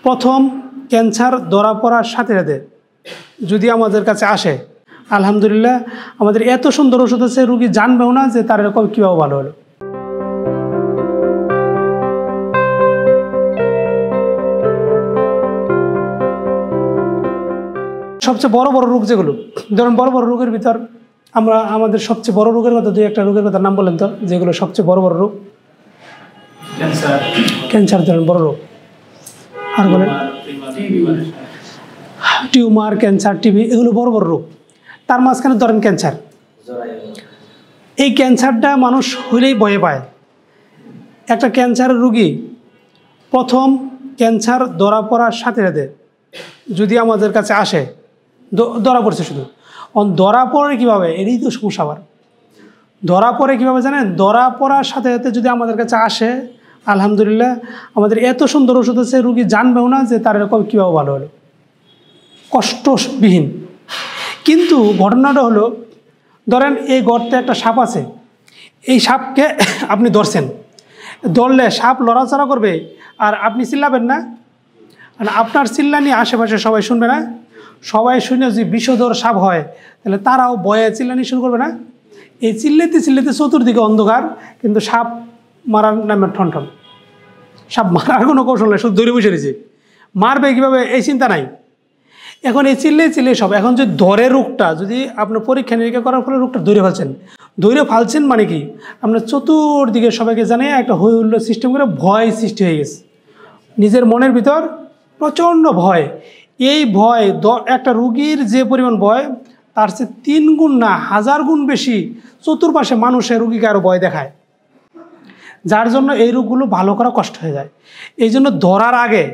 প্রথম ক্যান্সার ধরা পড়ার সাথে সাথে যদি আমাদের কাছে আসে, আলহামদুলিল্লাহ আমাদের এত সুন্দর ওষুধ আছে, রুগী জানবেও না যে তার এরকম কীভাবে ভালো হলো। সবচেয়ে বড় বড় রোগ যেগুলো, ধরুন বড় বড় রোগের ভিতর আমরা আমাদের সবচেয়ে বড় রোগের কথা দুই একটা রোগের কথা নাম বলেন তো, যেগুলো সবচেয়ে বড় বড় রোগ। ক্যান্সার ধরেন বড় রোগ, আর বলেন টিউমার, ক্যান্সার, টিবি, এগুলো বড় বড় রোগ। তার মাঝখানে ধরেন ক্যান্সার। এই ক্যান্সারটা মানুষ হইলেই ভয় পায়। একটা ক্যান্সারের রুগী প্রথম ক্যান্সার ধরা পড়ার সাথে সাথে যদি আমাদের কাছে আসে, ধরা পড়ছে শুধু, ধরা পড়ে কীভাবে, এটাই তো সমস্যা। আবার ধরা পড়ে কীভাবে জানেন? ধরা পড়ার সাথে সাথে যদি আমাদের কাছে আসে, আলহামদুলিল্লাহ আমাদের এত সুন্দর ওষুধ আছে, রুগী জানবেও না যে তার এরকম কীভাবে ভালো হলো, কষ্টবিহীন। কিন্তু ঘটনাটা হলো, ধরেন এই গর্তে একটা সাপ আছে, এই সাপকে আপনি ধরছেন, ধরলে সাপ লড়াচড়া করবে আর আপনি চিল্লাবেন না, আর আপনার চিল্লানি আশেপাশে সবাই শুনবে না। সবাই শুনে যদি বিষধর সাপ হয় তাহলে তারাও ভয়ে চিল্লানি শুরু করবে না। এই চিল্লাতে চিল্লাতে চতুর্দিকে অন্ধকার, কিন্তু সাপ মারার নামে ঠনঠন। সাপ মারার কোনো কৌশল নেই, শুধু দৌড়ে বসে রয়েছে, মারবে কীভাবে এই চিন্তা নাই। এখন এই চিল্লে সব, এখন যদি ধরে রোগটা, যদি আপনার পরীক্ষা নিরীক্ষা করার ফলে রোগটা ধরে ফালছেন মানে কি, আপনার চতুর্দিকে সবাইকে জানিয়ে একটা হই হুল্লো সিস্টেম করে ভয় সৃষ্টি হয়ে গেছে, নিজের মনের ভিতর প্রচণ্ড ভয়। এই ভয় একটা রুগীর যে পরিমাণ ভয়, তার চেয়ে 3 গুণ না 1000 গুণ বেশি চতুর্পাশে মানুষের রুগীকে আরও ভয় দেখায়, যার জন্য এই রোগগুলো ভালো করা কষ্ট হয়ে যায়। এই জন্য ধরার আগে,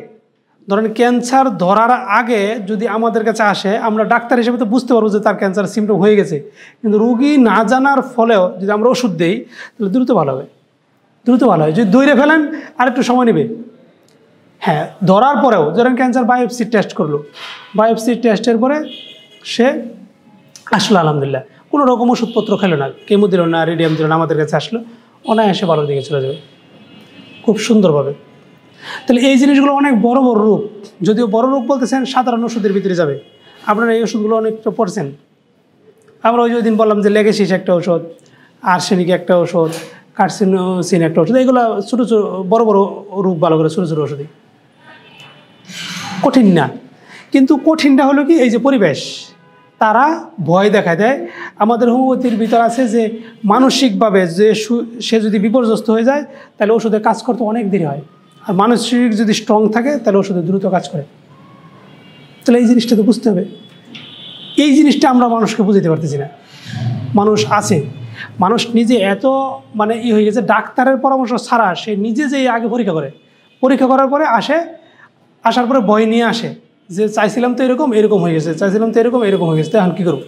ধরেন ক্যান্সার ধরার আগে যদি আমাদের কাছে আসে, আমরা ডাক্তার হিসেবে তো বুঝতে পারবো যে তার ক্যান্সার সিমটম হয়ে গেছে, কিন্তু রুগী না জানার ফলেও যদি আমরা ওষুধ দিই তাহলে দ্রুত ভালো হবে। যদি দৌড়ে ফেলেন আর একটু সময় নেবে। হ্যাঁ, ধরার পরেও ধরেন ক্যান্সার বায়োপসি টেস্ট করলো, বায়োপসি টেস্টের পরে সে আসলো, আলহামদুলিল্লাহ কোনো রকম ওষুধপত্র খেলো না, কেমো দিল না, রেডিয়াম দিল না, আমাদের কাছে আসলো, অনায়াসে ভালোর দিকে চলে যাবে খুব সুন্দরভাবে। তাহলে এই জিনিসগুলো অনেক বড় বড় রোগ, যদিও বড় রোগ বলতেছেন সাধারণ ওষুধের ভিতরে যাবে। আপনারা এই ওষুধগুলো অনেকটা পড়ছেন। আমরা ওই দিন বললাম যে লেগেসিস একটা ওষুধ, আর্সেনিক একটা ওষুধ, কার্সিনোসিন একটা ওষুধ, এগুলো ছোটো ছোটো বড় বড় রোগ ভালো করে ছোটো ছোটো ওষুধই, কঠিন না। কিন্তু কঠিনটা হলো কি, এই যে পরিবেশ, তারা ভয় দেখায় দেয়। আমাদের হোমিওপ্যাথির ভিতর আছে যে মানসিকভাবে যে সে যদি বিপর্যস্ত হয়ে যায় তাহলে ওষুধে কাজ করতে অনেক দেরি হয়, আর মানসিক যদি স্ট্রং থাকে তাহলে ওষুধে দ্রুত কাজ করে। তাহলে এই জিনিসটা তো বুঝতে হবে। এই জিনিসটা আমরা মানুষকে বুঝাতে পারতেছি না। মানুষ আছে, মানুষ নিজে এত মানে হয়ে গেছে, ডাক্তারের পরামর্শ ছাড়া সে নিজে যে আগে পরীক্ষা করে, পরীক্ষা করার পরে আসার পরে ভয় নিয়ে আসে যে চাইছিলাম তো এরকম হয়ে গেছে, চাইছিলাম তো এরকম হয়ে গেছে, এখন কী করব।